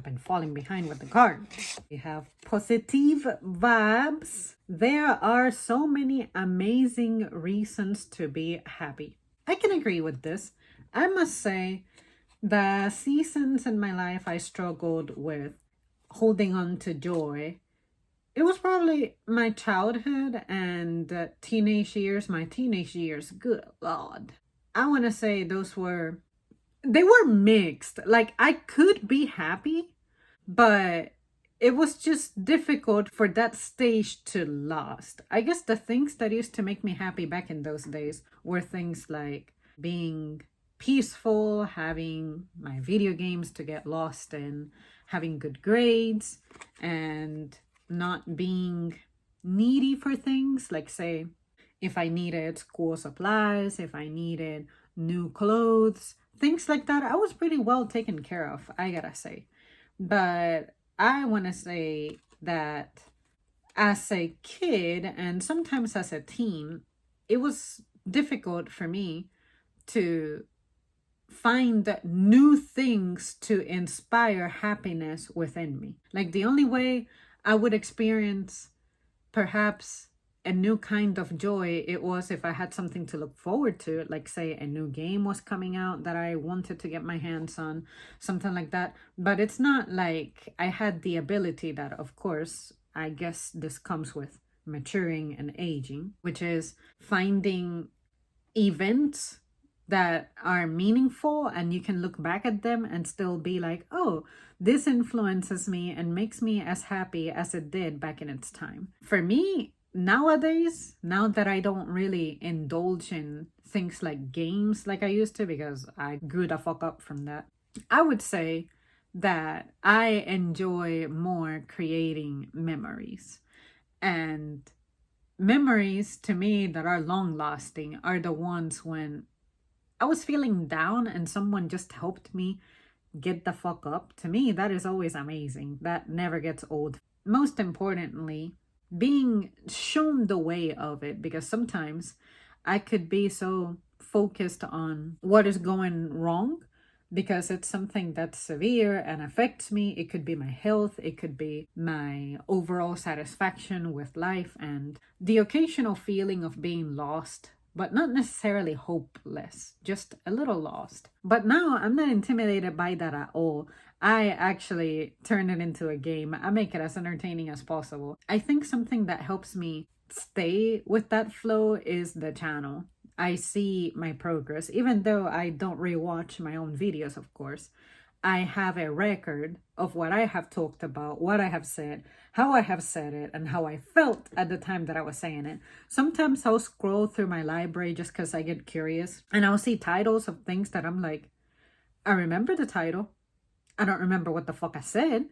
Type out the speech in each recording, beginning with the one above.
been falling behind with the cards. We have positive vibes. There are so many amazing reasons to be happy. I can agree with this. I must say, the seasons in my life I struggled with holding on to joy, it was probably my childhood and teenage years. My teenage years, good Lord. I want to say they were mixed. Like, I could be happy, but it was just difficult for that stage to last. I guess the things that used to make me happy back in those days were things like being peaceful, having my video games to get lost in, having good grades, and not being needy for things. Like, say, if I needed school supplies, if I needed new clothes, things like that, I was pretty well taken care of, I gotta say. But I want to say that as a kid and sometimes as a teen, it was difficult for me to find new things to inspire happiness within me. Like, the only way I would experience perhaps a new kind of joy, it was if I had something to look forward to, like, say, a new game was coming out that I wanted to get my hands on, something like that. But it's not like I had the ability that, of course, I guess this comes with maturing and aging, which is finding events that are meaningful and you can look back at them and still be like, oh, this influences me and makes me as happy as it did back in its time. For me, nowadays, now that I don't really indulge in things like games like I used to, because I grew the fuck up from that, I would say that I enjoy more creating memories. And memories to me that are long lasting are the ones when I was feeling down and someone just helped me get the fuck up. To me, that is always amazing. That never gets old. Most importantly, being shown the way of it, because sometimes I could be so focused on what is going wrong because it's something that's severe and affects me. It could be my health, it could be my overall satisfaction with life, and the occasional feeling of being lost, but not necessarily hopeless, just a little lost. But now I'm not intimidated by that at all. I actually turn it into a game. I make it as entertaining as possible. I think something that helps me stay with that flow is the channel. I see my progress, even though I don't rewatch my own videos, of course. I have a record of what I have talked about, what I have said, how I have said it, and how I felt at the time that I was saying it. Sometimes I'll scroll through my library just because I get curious, and I'll see titles of things that I'm like, I remember the title. I don't remember what the fuck I said,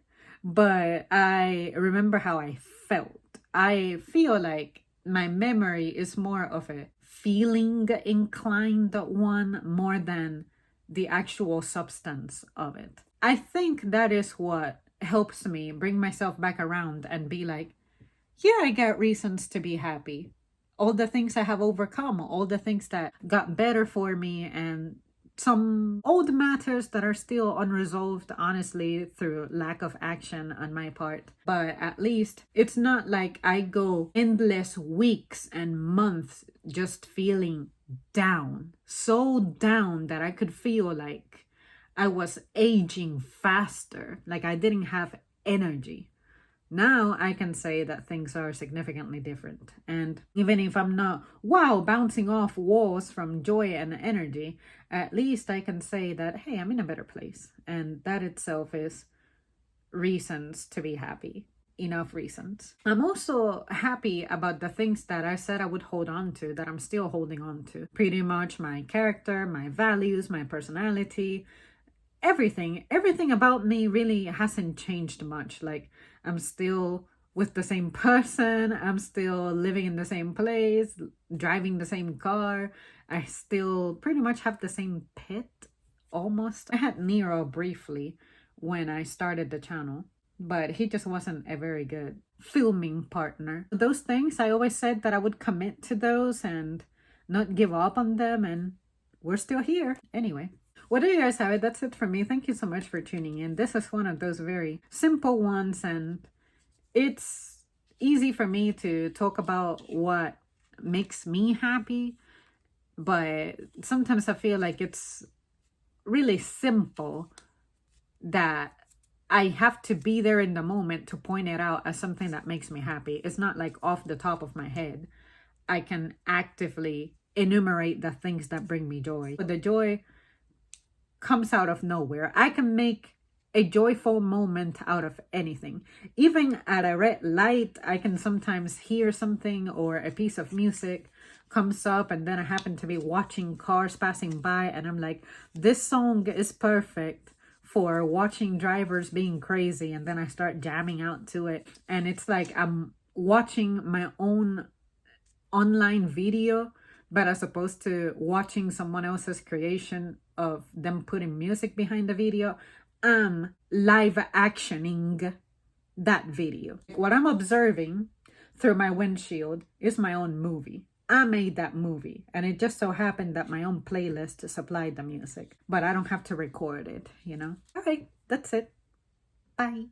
but I remember how I felt. I feel like my memory is more of a feeling inclined one more than the actual substance of it. I think that is what helps me bring myself back around and be like, yeah, I got reasons to be happy. All the things I have overcome, all the things that got better for me, and some old matters that are still unresolved, honestly, through lack of action on my part. But at least it's not like I go endless weeks and months just feeling down, so down that I could feel like I was aging faster, like I didn't have energy. Now I can say that things are significantly different. And even if I'm not, wow, bouncing off walls from joy and energy, at least I can say that, hey, I'm in a better place. And that itself is reasons to be happy. Enough reasons. I'm also happy about the things that I said I would hold on to, that I'm still holding on to. Pretty much my character, my values, my personality, everything about me really hasn't changed much. Like, I'm still with the same person, I'm still living in the same place, driving the same car, I still pretty much have the same pet, almost. I had Nero briefly when I started the channel, but he just wasn't a very good filming partner. Those things, I always said that I would commit to those and not give up on them, and we're still here. Anyway, What do you guys have? That's it for me. Thank you so much for tuning in. This is one of those very simple ones, and it's easy for me to talk about what makes me happy, but sometimes I feel like it's really simple that I have to be there in the moment to point it out as something that makes me happy. It's not like off the top of my head. I can actively enumerate the things that bring me joy. But the joy comes out of nowhere. I can make a joyful moment out of anything. Even at a red light, I can sometimes hear something or a piece of music comes up, and then I happen to be watching cars passing by, and I'm like, this song is perfect for watching drivers being crazy, and then I start jamming out to it, and it's like I'm watching my own online video, but as opposed to watching someone else's creation of them putting music behind the video, I'm live actioning that video. What I'm observing through my windshield is my own movie. I made that movie, and it just so happened that my own playlist supplied the music, but I don't have to record it, you know? All right, that's it. Bye.